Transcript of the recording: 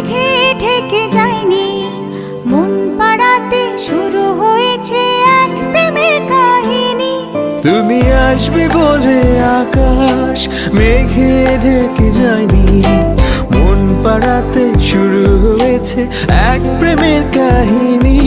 মেঘে ঢেকে যায়নি, মন পাড়াতে শুরু হয়েছে এক প্রেমের কাহিনী। তুমি আসবে বলে আকাশ মেঘে ঢেকে যায়নি, মন পাড়াতে শুরু হয়েছে এক প্রেমের কাহিনী।